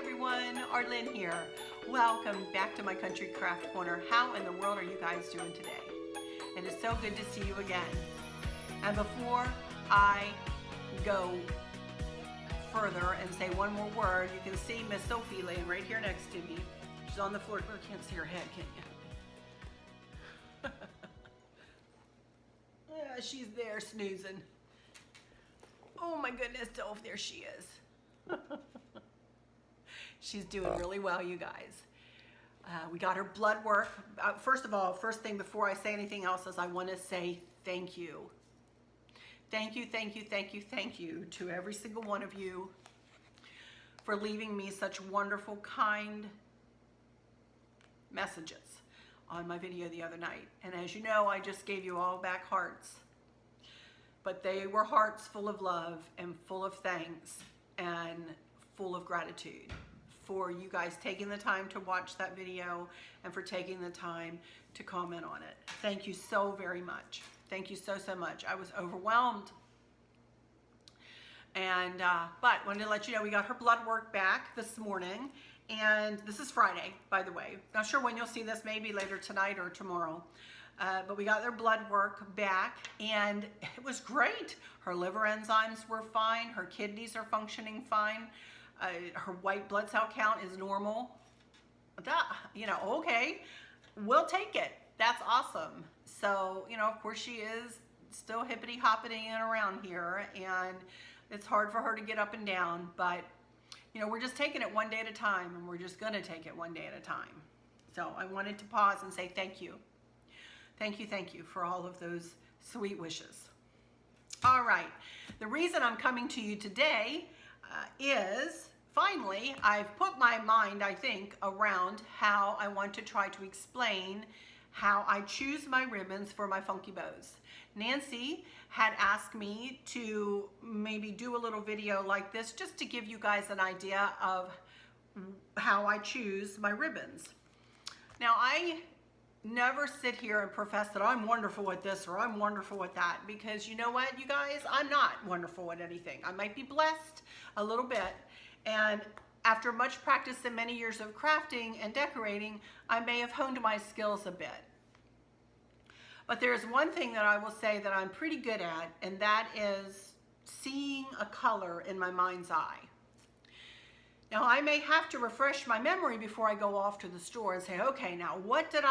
everyone, Arlene here. Welcome back to my Country Craft Corner. How in the world are you guys doing today? It is so good to see you again. And before I go further and say one more word, you can see Miss Sophie laying right here next to me. She's on the floor. You can't see her head, can you? Yeah, she's there snoozing. Oh my goodness, Dolph, there she is. She's doing really well, you guys. We got her blood work. First of all, first thing before I say anything else is I want to say thank you. Thank you, thank you, thank you, thank you to every single one of you for leaving me such wonderful, kind messages on my video the other night. And as you know, I just gave you all back hearts. But they were hearts full of love and full of thanks and full of gratitude for you guys taking the time to watch that video and for taking the time to comment on it. Thank you so very much. Thank you so, so much. I was overwhelmed. And, but wanted to let you know we got her blood work back this morning. And this is Friday, by the way. Not sure when you'll see this, maybe later tonight or tomorrow. But we got their blood work back and it was great. Her liver enzymes were fine. Her kidneys are functioning fine. Her white blood cell count is normal. Okay, we'll take it. That's awesome. So, of course she is still hippity-hoppity around here and it's hard for her to get up and down, but we're just taking it one day at a time and we're just gonna take it one day at a time. So I wanted to pause and say thank you. Thank you for all of those sweet wishes. All right, the reason I'm coming to you today is finally I've put my mind, I think, around how I want to try to explain how I choose my ribbons for my funky bows. Nancy had asked me to maybe do a little video like this just to give you guys an idea of how I choose my ribbons. Now, I never sit here and profess that I'm wonderful at this or I'm wonderful at that, because you know what, you guys, I'm not wonderful at anything. I might be blessed a little bit, and after much practice and many years of crafting and decorating, I may have honed my skills a bit. But there's one thing that I will say that I'm pretty good at, and that is seeing a color in my mind's eye. Now, I may have to refresh my memory before I go off to the store and say, okay, now what did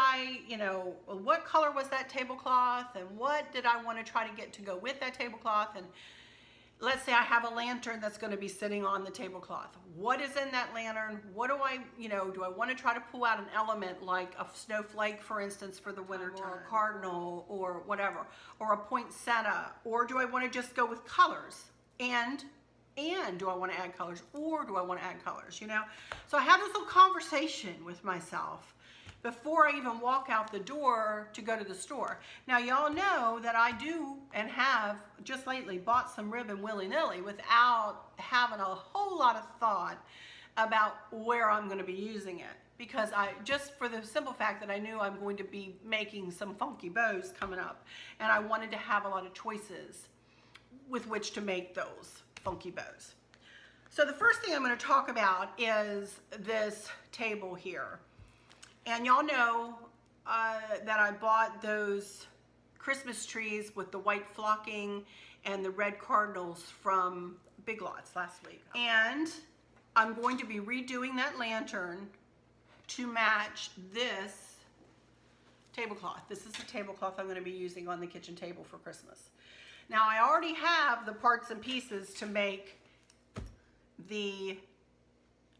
what color was that tablecloth and what did I want to try to get to go with that tablecloth? And let's say I have a lantern that's going to be sitting on the tablecloth. What is in that lantern? What do I, do I want to try to pull out an element like a snowflake, for instance, for the winter time, or a cardinal or whatever, or a poinsettia, or do I want to just go with colors? And do I want to add colors, or do I want to add colors, So I have this little conversation with myself before I even walk out the door to go to the store. Now, y'all know that I do and have just lately bought some ribbon willy-nilly without having a whole lot of thought about where I'm going to be using it, because just for the simple fact that I knew I'm going to be making some funky bows coming up, and I wanted to have a lot of choices with which to make those funky bows. So the first thing I'm going to talk about is this table here. And y'all know that I bought those Christmas trees with the white flocking and the red cardinals from Big Lots last week. And I'm going to be redoing that lantern to match this tablecloth. This is the tablecloth I'm going to be using on the kitchen table for Christmas. Now, I already have the parts and pieces to make the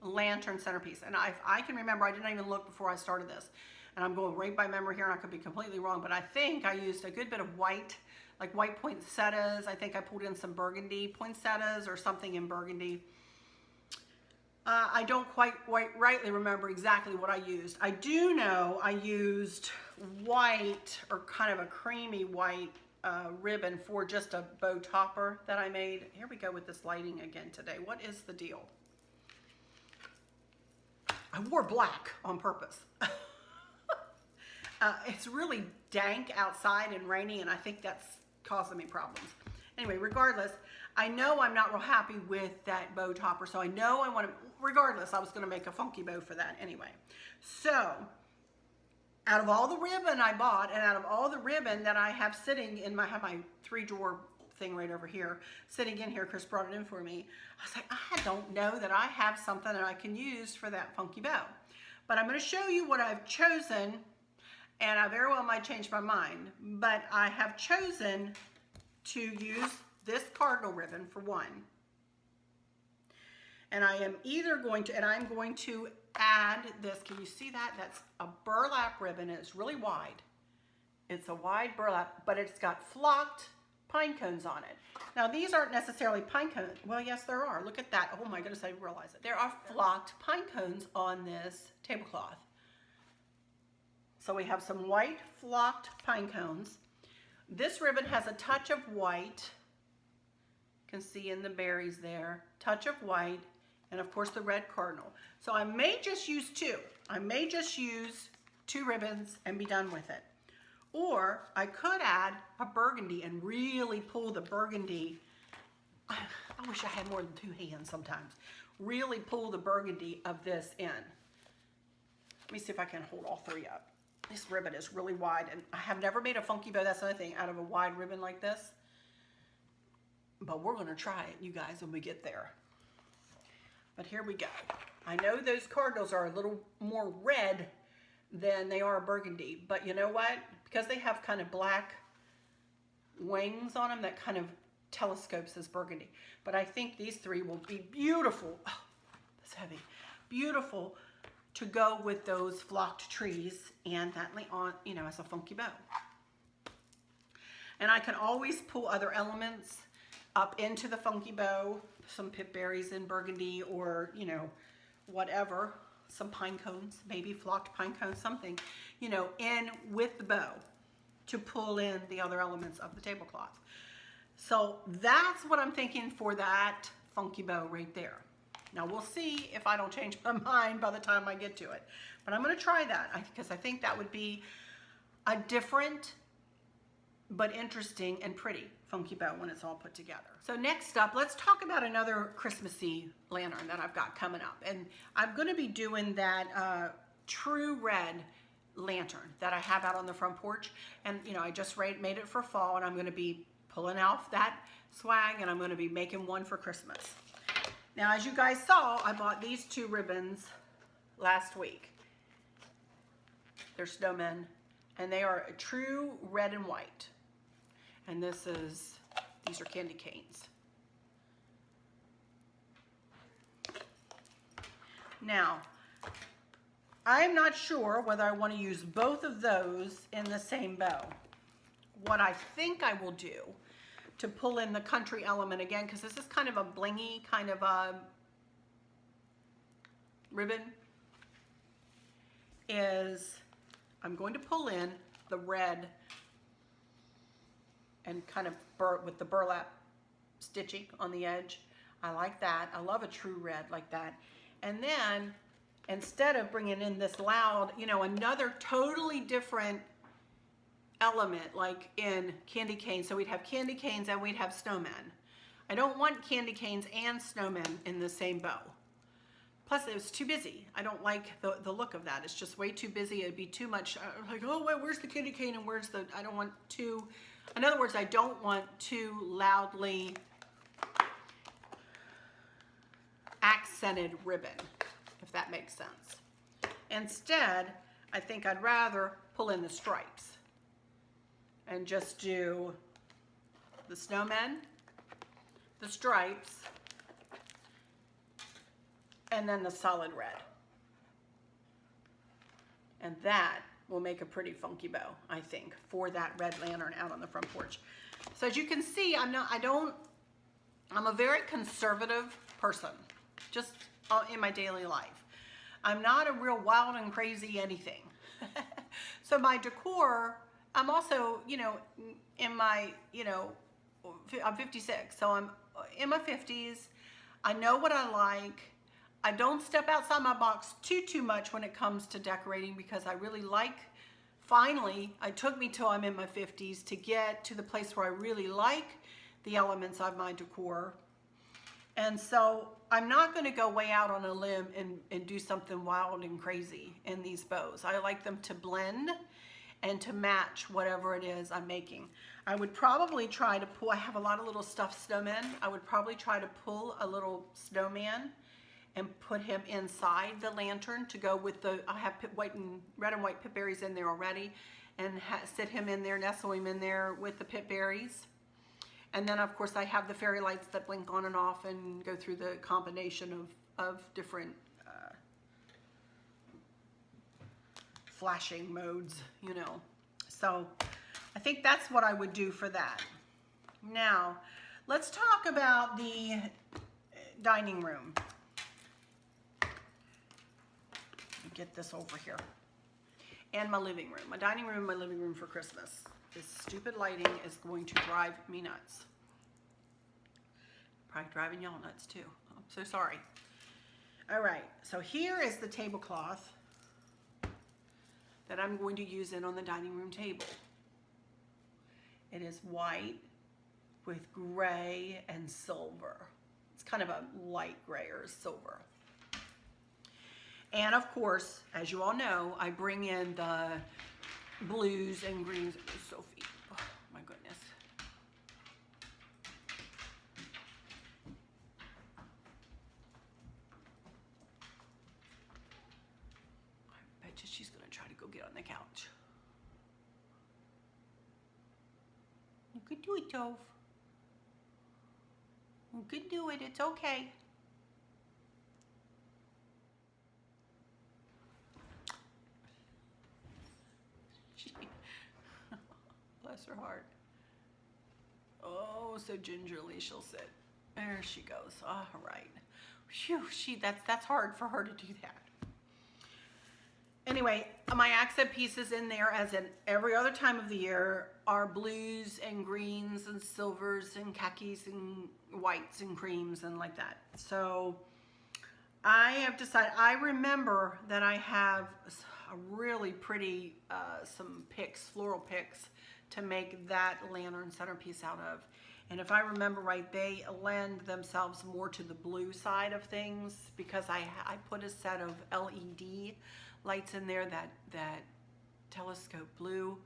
lantern centerpiece. And I can remember, I didn't even look before I started this. And I'm going right by memory here, and I could be completely wrong, but I think I used a good bit of white, like white poinsettias. I think I pulled in some burgundy poinsettias or something in burgundy. I don't quite rightly remember exactly what I used. I do know I used white, or kind of a creamy white, ribbon for just a bow topper that I made. Here we go with this lighting again today. What is the deal? I wore black on purpose. It's really dank outside and rainy, and I think that's causing me problems. Anyway, regardless, I know I'm not real happy with that bow topper, so I know I want to, regardless, I was going to make a funky bow for that anyway. So, out of all the ribbon I bought, and out of all the ribbon that I have sitting in my, I have my 3-drawer thing right over here, sitting in here, Chris brought it in for me. I was like, I don't know that I have something that I can use for that funky bow. But I'm going to show you what I've chosen, and I very well might change my mind, but I have chosen to use this cardinal ribbon for one. And I am either going to, and I'm going to add this, can you see that? That's a burlap ribbon, and it's really wide. It's a wide burlap, but it's got flocked pine cones on it. Now these aren't necessarily pine cones. Well, yes, there are. Look at that. Oh my goodness, I didn't realize it. There are flocked pine cones on this tablecloth. So we have some white flocked pine cones. This ribbon has a touch of white. You can see in the berries there, touch of white, and of course the red cardinal. So I may just use two. I may just use 2 ribbons and be done with it. Or I could add a burgundy and really pull the burgundy. I wish I had more than 2 hands sometimes. Really pull the burgundy of this in. Let me see if I can hold all 3 up. This ribbon is really wide, and I have never made a funky bow, that's another thing, out of a wide ribbon like this. But we're going to try it, you guys, when we get there. But here we go. I know those cardinals are a little more red than they are burgundy, but you know what? Because they have kind of black wings on them, that kind of telescopes as burgundy. But I think these 3 will be beautiful. Oh, that's heavy. Beautiful to go with those flocked trees and that, on, you know, as a funky bow. And I can always pull other elements up into the funky bow, some pip berries in burgundy, or, you know, whatever, some pine cones, maybe flocked pine cones, something, you know, in with the bow to pull in the other elements of the tablecloth. So that's what I'm thinking for that funky bow right there. Now we'll see if I don't change my mind by the time I get to it. But I'm going to try that because I think that would be a different but interesting and pretty funky bow when it's all put together. So next up, let's talk about another Christmassy lantern that I've got coming up. And I'm going to be doing that true red lantern that I have out on the front porch. And you know, I just made it for fall, and I'm going to be pulling off that swag, and I'm going to be making one for Christmas. Now, as you guys saw, I bought these 2 ribbons last week. They're snowmen, and they are a true red and white. And these are candy canes. Now, I'm not sure whether I want to use both of those in the same bow. What I think I will do to pull in the country element again, because this is kind of a blingy kind of a ribbon, is I'm going to pull in the red and kind of with the burlap stitching on the edge. I like that. I love a true red like that. And then instead of bringing in this loud, you know, another totally different element like in candy canes. So we'd have candy canes and we'd have snowmen. I don't want candy canes and snowmen in the same bow. Plus it was too busy. I don't like the look of that. It's just way too busy. It'd be too much like, oh wait, where's the candy cane and where's the, I don't want too, in other words, I don't want too loudly accented ribbon, if that makes sense. Instead, I think I'd rather pull in the stripes and just do the snowmen, the stripes, and then the solid red. And that will make a pretty funky bow, I think, for that red lantern out on the front porch. So as you can see, I'm a very conservative person, just in my daily life. I'm not a real wild and crazy anything. So my decor, I'm also, you know, in my, you know, I'm 56, so I'm in my 50s. I know what I like. I don't step outside my box too much when it comes to decorating, because I really like, finally, it took me till I'm in my 50s to get to the place where I really like the elements of my decor. And so I'm not going to go way out on a limb and do something wild and crazy in these bows. I like them to blend and to match whatever it is I'm making. I would probably try to pull, I have a lot of little stuffed snowmen. I would probably try to pull a little snowman and put him inside the lantern to go with the, I have red and white pip berries in there already, and sit him in there, nestle him in there with the pip berries. And then of course I have the fairy lights that blink on and off and go through the combination of different flashing modes, you know. So I think that's what I would do for that. Now, let's talk about the dining room. Get this over here. And my living room. My dining room, my living room for Christmas. This stupid lighting is going to drive me nuts. Probably driving y'all nuts too. I'm so sorry. All right, so here is the tablecloth that I'm going to use in on the dining room table. It is white with gray and silver. It's kind of a light gray or silver. And of course, as you all know, I bring in the blues and greens. Sophie, oh my goodness. I bet you she's gonna try to go get on the couch. You could do it, Tove. You could do it, it's okay. Bless her heart. Oh, so gingerly she'll sit. There she goes. All right. Phew, that's hard for her to do that. Anyway, my accent pieces in there, as in every other time of the year, are blues and greens and silvers and khakis and whites and creams and like that. So I have decided, I remember that I have a really pretty, some picks, floral picks, to make that lantern centerpiece out of. And if I remember right, they lend themselves more to the blue side of things, because I put a set of LED lights in there that telescope blue.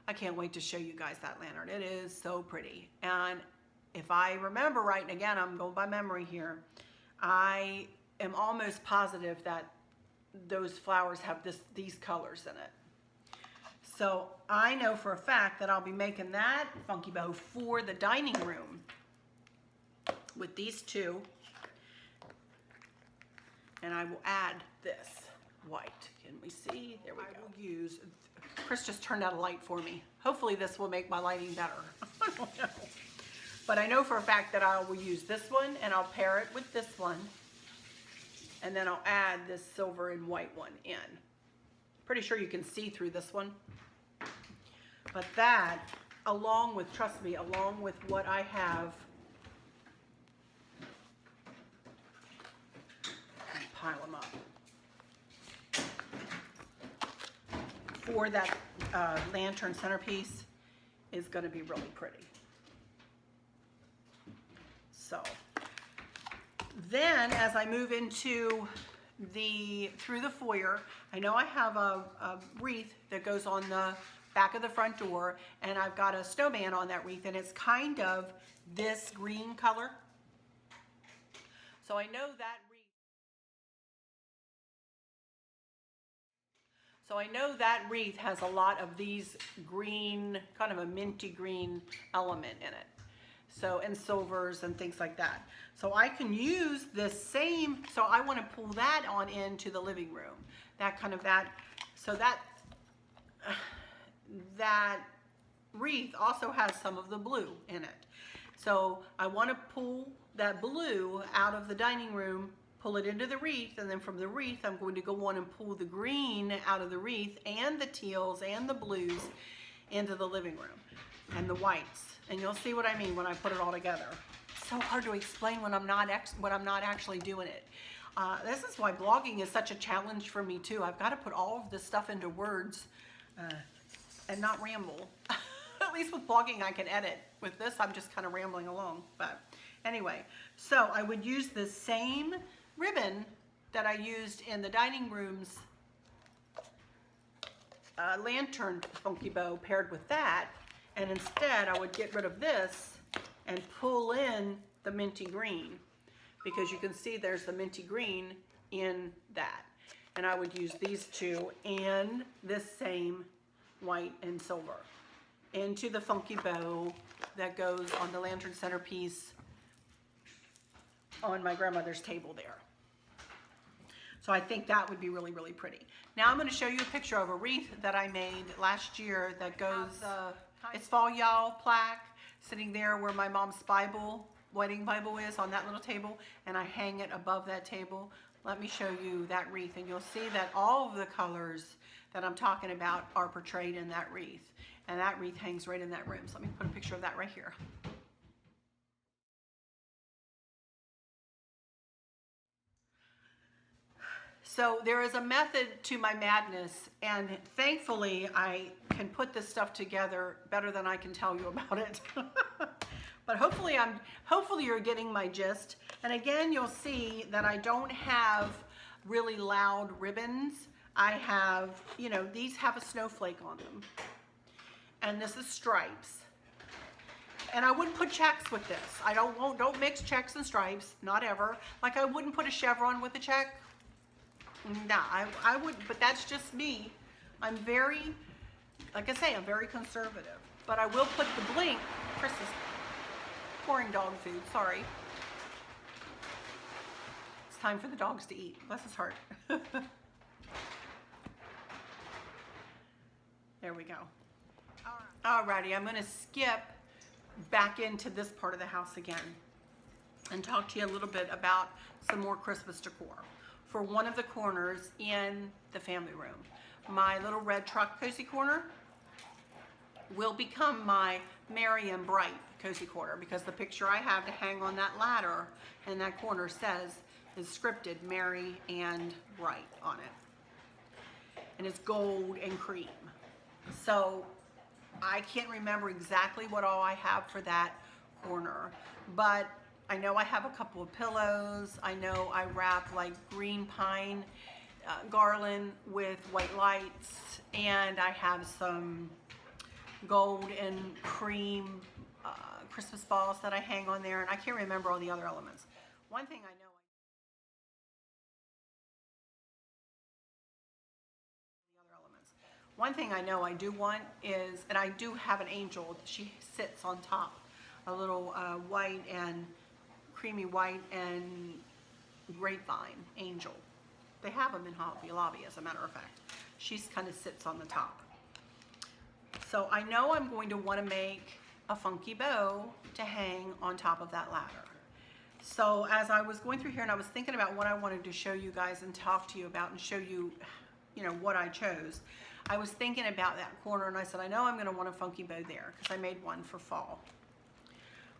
I can't wait to show you guys that lantern. It is so pretty. And if I remember right, and again, I'm going by memory here, I am almost positive that those flowers have these colors in it. So I know for a fact that I'll be making that funky bow for the dining room with these two. And I will add this white. Can we see? There we go. I will use, Chris just turned out a light for me. Hopefully this will make my lighting better. I don't know. But I know for a fact that I will use this one, and I'll pair it with this one. And then I'll add this silver and white one in. Pretty sure you can see through this one. But that, along with, trust me, along with what I have, pile them up, for that lantern centerpiece, is going to be really pretty. So then, as I move into through the foyer, I know I have a wreath that goes on the back of the front door, and I've got a snowman on that wreath, and it's kind of this green color. So I know that wreath. So I know that wreath has a lot of these green, kind of a minty green element in it. So, and silvers and things like that. So I can use this same, so I want to pull that on into the living room. That kind of so that wreath also has some of the blue in it. So I want to pull that blue out of the dining room, pull it into the wreath, and then from the wreath I'm going to go on and pull the green out of the wreath, and the teals and the blues into the living room, and the whites. And you'll see what I mean when I put it all together. It's so hard to explain when I'm not actually doing it. This is why blogging is such a challenge for me too. I've got to put all of this stuff into words and not ramble. At least with blogging I can edit. With this I'm just kind of rambling along. But anyway, so I would use the same ribbon that I used in the dining room's lantern funky bow paired with that, and instead I would get rid of this and pull in the minty green, because you can see there's the minty green in that. And I would use these two and this same white and silver into the funky bow that goes on the lantern centerpiece on my grandmother's table there. So I think that would be really, really pretty. Now I'm going to show you a picture of a wreath that I made last year that goes, it's Fall Y'all plaque sitting there where my mom's Bible, wedding Bible is on that little table, and I hang it above that table. Let me show you that wreath, and you'll see that all of the colors that I'm talking about are portrayed in that wreath. And that wreath hangs right in that room. So let me put a picture of that right here. So there is a method to my madness, and thankfully I can put this stuff together better than I can tell you about it. But hopefully you're getting my gist. And again, you'll see that I don't have really loud ribbons. I have, you know, these have a snowflake on them. And this is stripes. And I wouldn't put checks with this. Don't mix checks and stripes, not ever. Like I wouldn't put a chevron with a check. No, I wouldn't, but that's just me. I'm very, like I say, I'm very conservative. But I will put the bling. Chris is pouring dog food, sorry. It's time for the dogs to eat. Bless his heart. There we go. Alrighty, I'm gonna skip back into this part of the house again and talk to you a little bit about some more Christmas decor for one of the corners in the family room. My little red truck cozy corner will become my merry and bright cozy corner, because the picture I have to hang on that ladder in that corner is scripted merry and bright on it. And it's gold and cream. So I can't remember exactly what all I have for that corner, but I know I have a couple of pillows. I know I wrap like green pine garland with white lights, and I have some gold and cream Christmas balls that I hang on there, and I can't remember all the other elements. One thing I know I do want is, and I do have an angel, she sits on top, a little white and creamy white and grapevine angel. They have them in Hobby Lobby, as a matter of fact. She kind of sits on the top. So I know I'm going to want to make a funky bow to hang on top of that ladder. So as I was going through here and I was thinking about what I wanted to show you guys and talk to you about and show you, you know, what I chose, I was thinking about that corner, and I said, I know I'm going to want a funky bow there because I made one for fall.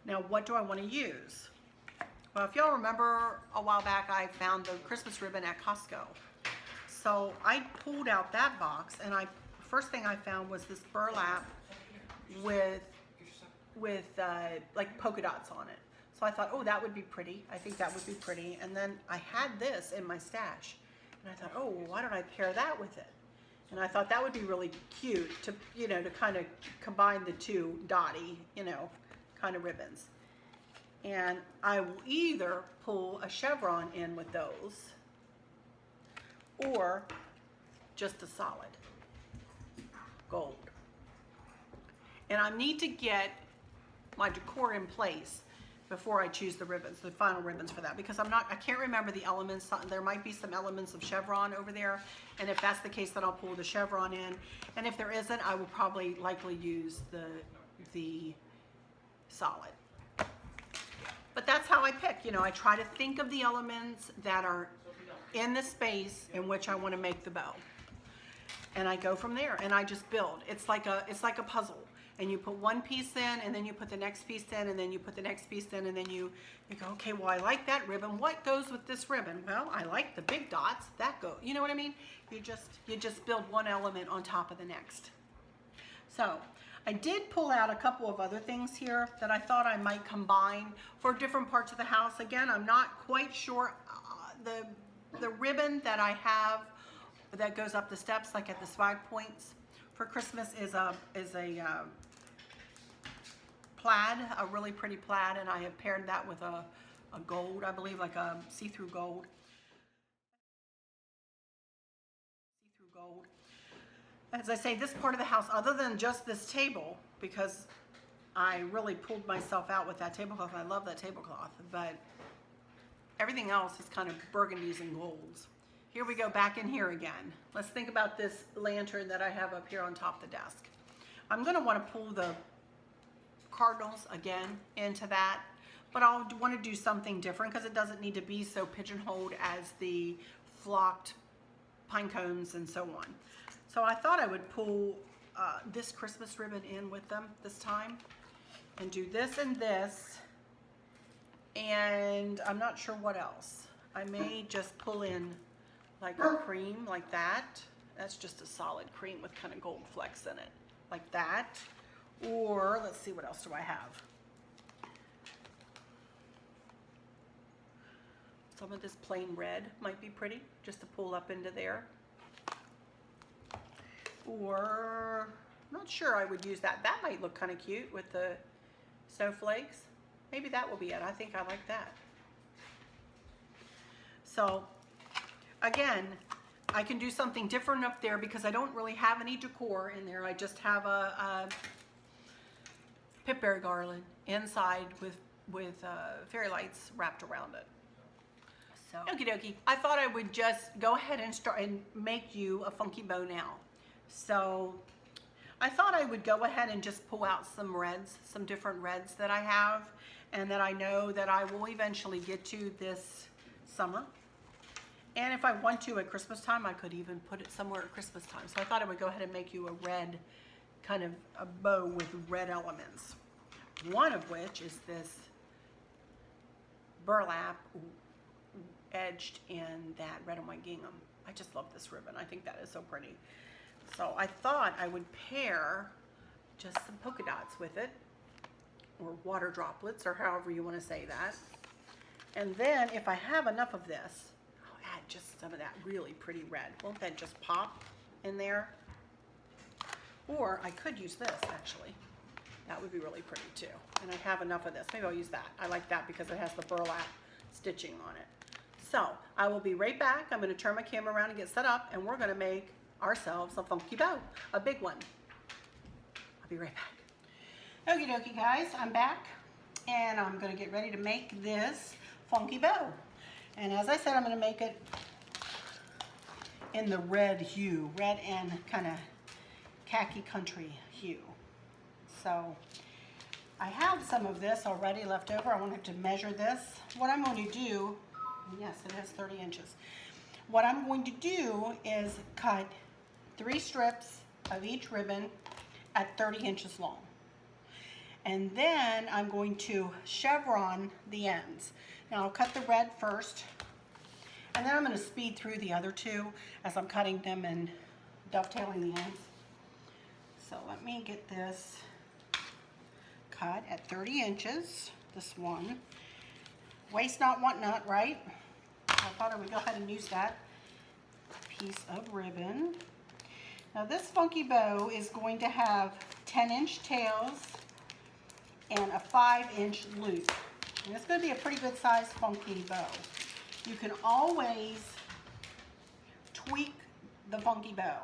Now, what do I want to use? Well, if y'all remember a while back, I found the Christmas ribbon at Costco. So I pulled out that box, and first thing I found was this burlap with like polka dots on it. So I thought, oh, that would be pretty. I think that would be pretty. And then I had this in my stash, and I thought, oh, well, why don't I pair that with it? And I thought that would be really cute to, you know, to kind of combine the two dotty, you know, kind of ribbons. And I will either pull a chevron in with those or just a solid gold. And I need to get my decor in place before I choose the ribbons, the final ribbons for that, because I can't remember the elements. There might be some elements of chevron over there, and if that's the case, then I'll pull the chevron in. And if there isn't, I will probably likely use the solid. But that's how I pick. You know, I try to think of the elements that are in the space in which I want to make the bow, and I go from there and I just build. It's like a puzzle. And you put one piece in, and then you put the next piece in, and then you put the next piece in, and then you go, okay, well, I like that ribbon. What goes with this ribbon? Well, I like the big dots. That go. You know what I mean? You just build one element on top of the next. So I did pull out a couple of other things here that I thought I might combine for different parts of the house. Again, I'm not quite sure. The ribbon that I have that goes up the steps, like at the swag points for Christmas, is a plaid, a really pretty plaid, and I have paired that with a gold, I believe, like a see-through gold. As I say, this part of the house, other than just this table, because I really pulled myself out with that tablecloth. I love that tablecloth, but everything else is kind of burgundies and golds. Here we go back in here again. Let's think about this lantern that I have up here on top of the desk. I'm going to want to pull the cardinals again into that, but I'll want to do something different because it doesn't need to be so pigeonholed as the flocked pine cones and so on. So I thought I would pull this Christmas ribbon in with them this time and do this and this, and I'm not sure what else. I may just pull in like a cream like that. That's just a solid cream with kind of gold flecks in it, like that. Or let's see, what else do I have? Some of this plain red might be pretty, just to pull up into there. Or, I'm not sure I would use that. That might look kind of cute with the snowflakes. Maybe that will be it. I think I like that. So, again, I can do something different up there because I don't really have any decor in there. I just have a pipberry garland inside with fairy lights wrapped around it. So, okie dokie. I thought I would just go ahead and start and make you a funky bow now. So I thought I would go ahead and just pull out some reds, some different reds that I have and that I know that I will eventually get to this summer. And if I want to at Christmas time, I could even put it somewhere at Christmas time. So I thought I would go ahead and make you a red, kind of a bow with red elements. One of which is this burlap edged in that red and white gingham. I just love this ribbon. I think that is so pretty. So I thought I would pair just some polka dots with it, or water droplets, or however you want to say that. And then if I have enough of this, I'll add just some of that really pretty red. Won't that just pop in there? Or I could use this, actually. That would be really pretty too. And I have enough of this. Maybe I'll use that. I like that because it has the burlap stitching on it. So I will be right back. I'm going to turn my camera around and get set up, and we're going to make ourselves a funky bow, a big one. I'll be right back. Okie dokie guys, I'm back, and I'm going to get ready to make this funky bow. And as I said, I'm going to make it in the red hue, red and kind of khaki country hue. So I have some of this already left over. I wanted to measure this. What I'm going to do, yes, it has 30 inches. What I'm going to do is cut 3 strips of each ribbon at 30 inches long. And then I'm going to chevron the ends. Now I'll cut the red first, and then I'm going to speed through the other 2 as I'm cutting them and dovetailing the ends. So let me get this cut at 30 inches, this one. Waste not, want not, right? I thought I would go ahead and use that piece of ribbon. Now this funky bow is going to have 10-inch tails and a 5-inch loop. And it's going to be a pretty good size funky bow. You can always tweak the funky bow.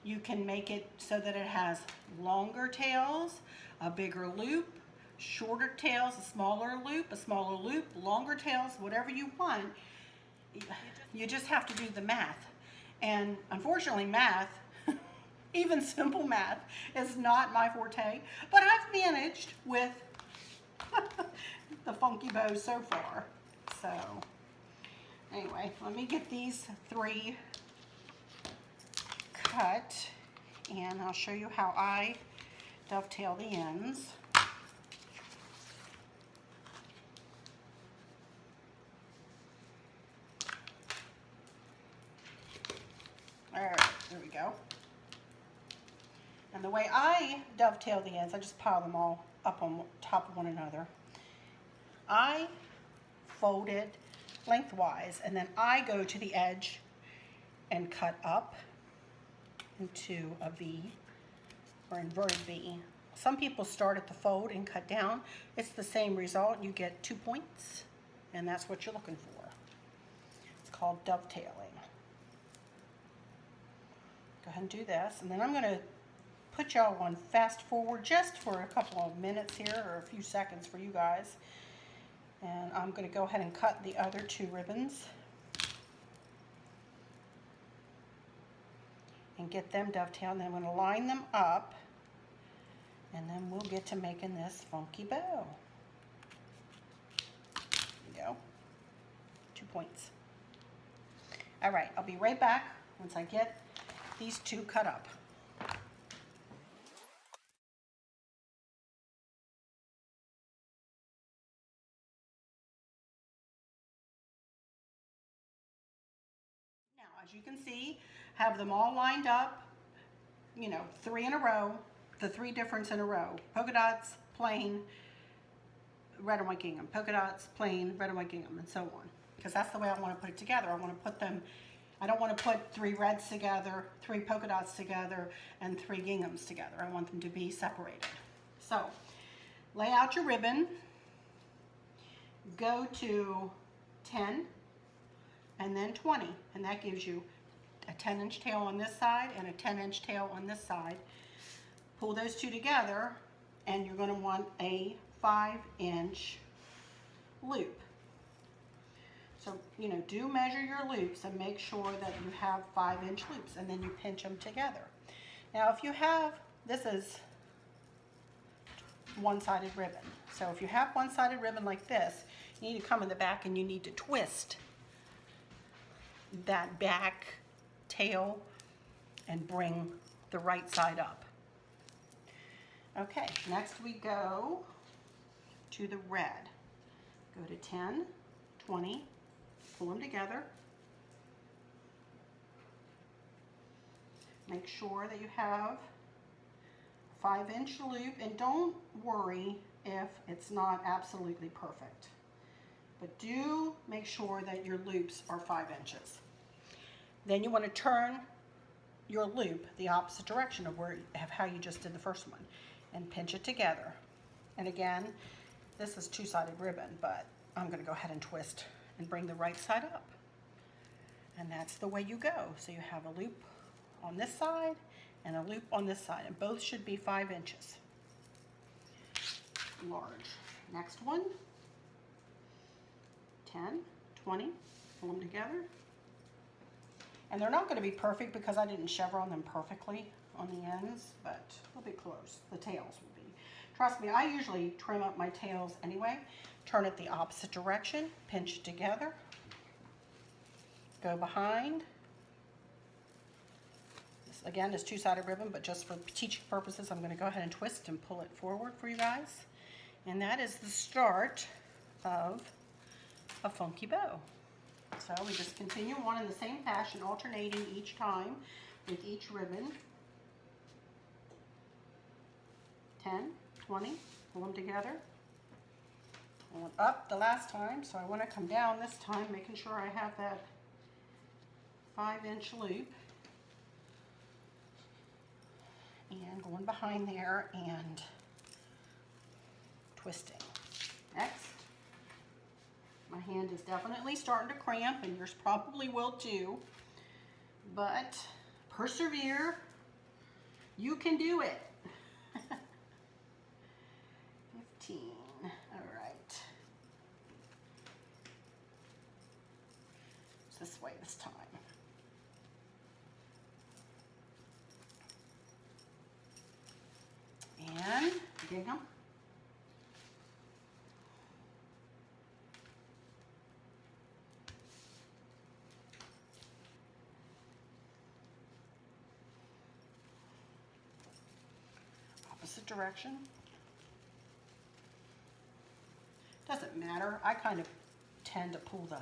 You can make it so that it has longer tails, a bigger loop, shorter tails, a smaller loop, longer tails, whatever you want. You just have to do the math. And unfortunately, math, even simple math, is not my forte, but I've managed with the funky bow so far. So anyway, let me get these 3 cut, and I'll show you how I dovetail the ends. All right, there we go. And the way I dovetail the ends, I just pile them all up on top of one another. I fold it lengthwise, and then I go to the edge and cut up into a V or inverted V. Some people start at the fold and cut down. It's the same result. You get 2 points, and that's what you're looking for. It's called dovetailing. Go ahead and do this, and then I'm going to put y'all on fast forward just for a couple of minutes here, or a few seconds for you guys. And I'm going to go ahead and cut the other 2 ribbons and get them dovetailed. And then I'm going to line them up, and then we'll get to making this funky bow. There you go. 2 points. All right, I'll be right back once I get these 2 cut up. Now, as you can see, have them all lined up, you know, 3 in a row, the 3 difference in a row. Polka dots, plain, red and white gingham. Polka dots, plain, red and white gingham, and so on. Because that's the way I want to put it together. I want to put them, I don't want to put 3 reds together, 3 polka dots together, and 3 ginghams together. I want them to be separated. So, lay out your ribbon, go to 10, and then 20, and that gives you a 10-inch tail on this side and a 10-inch tail on this side. Pull those 2 together, and you're going to want a 5-inch loop. So, you know, do measure your loops and make sure that you have 5-inch loops, and then you pinch them together. Now, if you have, this is one-sided ribbon. So if you have one-sided ribbon like this, you need to come in the back and you need to twist that back tail and bring the right side up. Okay, next we go to the red. Go to 10, 20, pull them together. Make sure that you have 5-inch loop, and don't worry if it's not absolutely perfect. But do make sure that your loops are 5 inches. Then you want to turn your loop the opposite direction of how you just did the first one, and pinch it together. And again, this is 2-sided ribbon, but I'm going to go ahead and twist and bring the right side up. And that's the way you go. So you have a loop on this side and a loop on this side, and both should be 5 inches large. Next one, 10, 20, pull them together. And they're not going to be perfect because I didn't chevron them perfectly on the ends, but they'll be close. The tails will be. Trust me, I usually trim up my tails anyway. Turn it the opposite direction, pinch it together, go behind. This again is 2-sided ribbon, but just for teaching purposes, I'm going to go ahead and twist and pull it forward for you guys. And that is the start of a funky bow. So we just continue on in the same fashion, alternating each time with each ribbon. 10, 20, pull them together. I went up the last time, so I want to come down this time, making sure I have that 5-inch loop. And going behind there and twisting. Next. My hand is definitely starting to cramp, and yours probably will too. But persevere. You can do it. 15. All right. It's this way this time. And gingham. Opposite direction. Doesn't matter. I kind of tend to pull the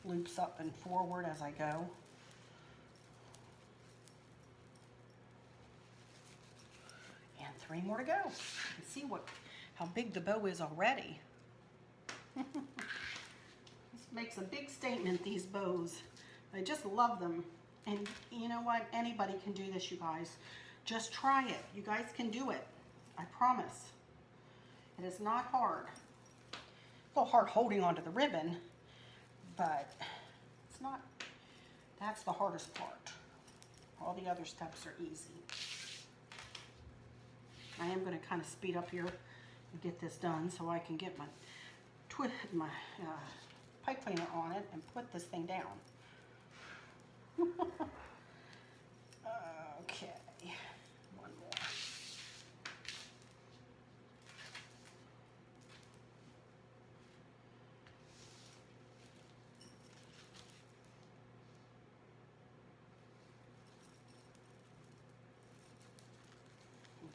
loops up and forward as I go. 3 more to go. You can see how big the bow is already. This makes a big statement, these bows. I just love them. And you know what? Anybody can do this, you guys. Just try it. You guys can do it. I promise. It is not hard. It's a little hard holding onto the ribbon, but it's not. That's the hardest part. All the other steps are easy. I am going to kind of speed up here and get this done so I can get my pipe cleaner on it and put this thing down. Okay, one more.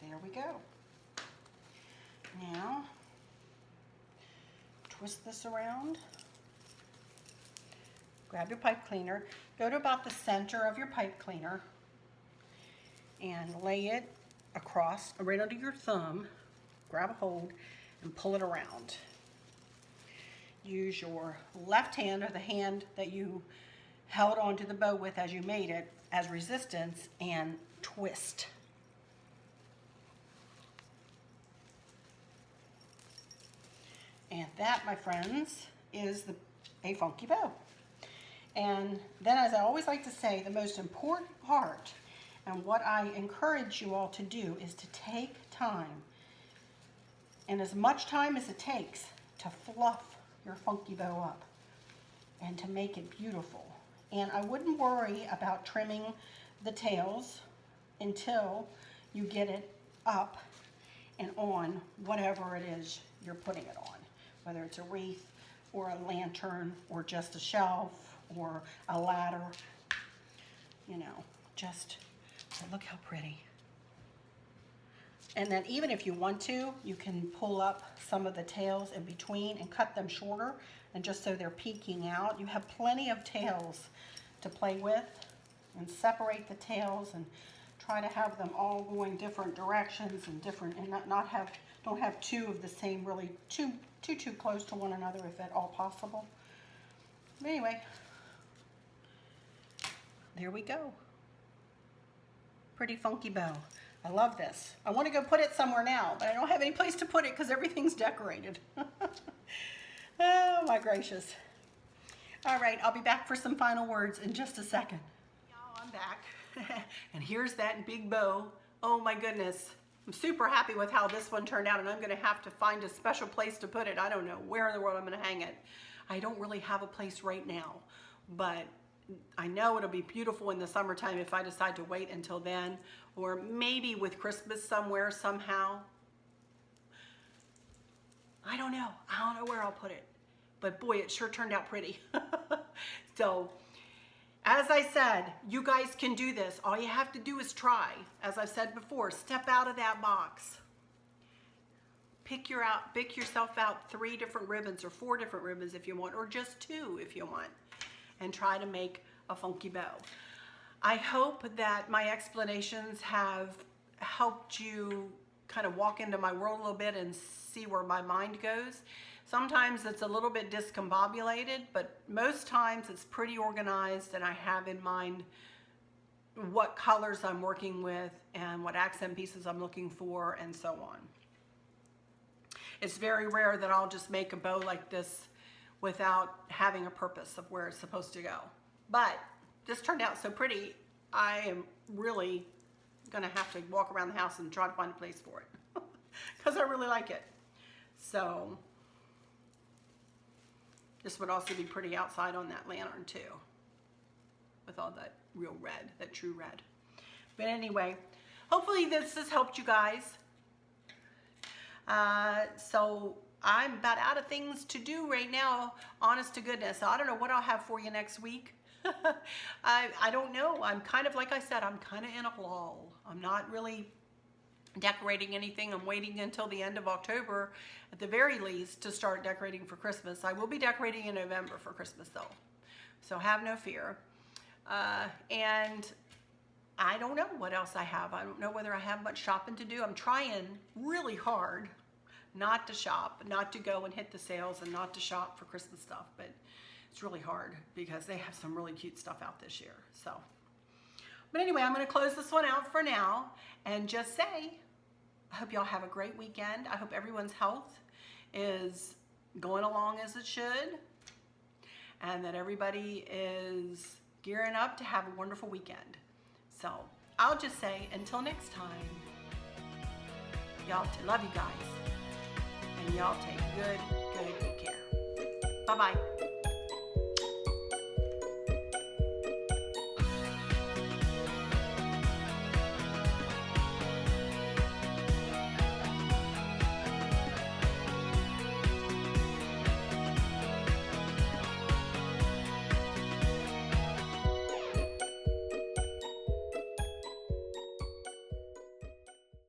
There we go. Now, twist this around. Grab your pipe cleaner, go to about the center of your pipe cleaner and lay it across, right under your thumb. Grab a hold and pull it around. Use your left hand, or the hand that you held onto the bow with as you made it, as resistance, and twist. And that, my friends, is a funky bow. And then, as I always like to say, the most important part, and what I encourage you all to do, is to take time, and as much time as it takes, to fluff your funky bow up and to make it beautiful. And I wouldn't worry about trimming the tails until you get it up and on whatever it is you're putting it on, whether it's a wreath or a lantern or just a shelf or a ladder, you know, just look how pretty. And then even if you want to, you can pull up some of the tails in between and cut them shorter, and just so they're peeking out. You have plenty of tails to play with, and separate the tails and try to have them all going different directions and different, and don't have two of the same, really too close to one another if at all possible. But anyway, there we go. Pretty funky bow. I love this. I want to go put it somewhere now, but I don't have any place to put it because everything's decorated. Oh my gracious. All right, I'll be back for some final words in just a second. Y'all, I'm back. And here's that big bow. Oh my goodness. I'm super happy with how this one turned out, and I'm going to have to find a special place to put it. I don't know where in the world I'm going to hang it. I don't really have a place right now, but I know it'll be beautiful in the summertime if I decide to wait until then, or maybe with Christmas somewhere, somehow. I don't know. I don't know where I'll put it, but boy, it sure turned out pretty. So, as I said, you guys can do this. All you have to do is try. As I've said before, step out of that box. Pick yourself out 3 different ribbons or 4 different ribbons if you want, or just 2 if you want, and try to make a funky bow. I hope that my explanations have helped you kind of walk into my world a little bit and see where my mind goes. Sometimes it's a little bit discombobulated, but most times it's pretty organized, and I have in mind what colors I'm working with and what accent pieces I'm looking for, and so on. It's very rare that I'll just make a bow like this without having a purpose of where it's supposed to go. But this turned out so pretty, I am really gonna have to walk around the house and try to find a place for it because I really like it. So this would also be pretty outside on that lantern too, with all that real red, that true red. But anyway, hopefully this has helped you guys. So I'm about out of things to do right now, honest to goodness. I don't know what I'll have for you next week. I don't know. I'm kind of, like I said, I'm kind of in a lull. I'm not really decorating anything. I'm waiting until the end of October at the very least to start decorating for Christmas. I will be decorating in November for Christmas though, so have no fear. And I don't know what else I have. I don't know whether I have much shopping to do. I'm trying really hard not to shop, not to go and hit the sales and not to shop for Christmas stuff, but it's really hard because they have some really cute stuff out this year. So, but anyway, I'm going to close this one out for now and just say, I hope y'all have a great weekend. I hope everyone's health is going along as it should, and that everybody is gearing up to have a wonderful weekend. So I'll just say, until next time, y'all love you guys, and y'all take good care. Bye-bye.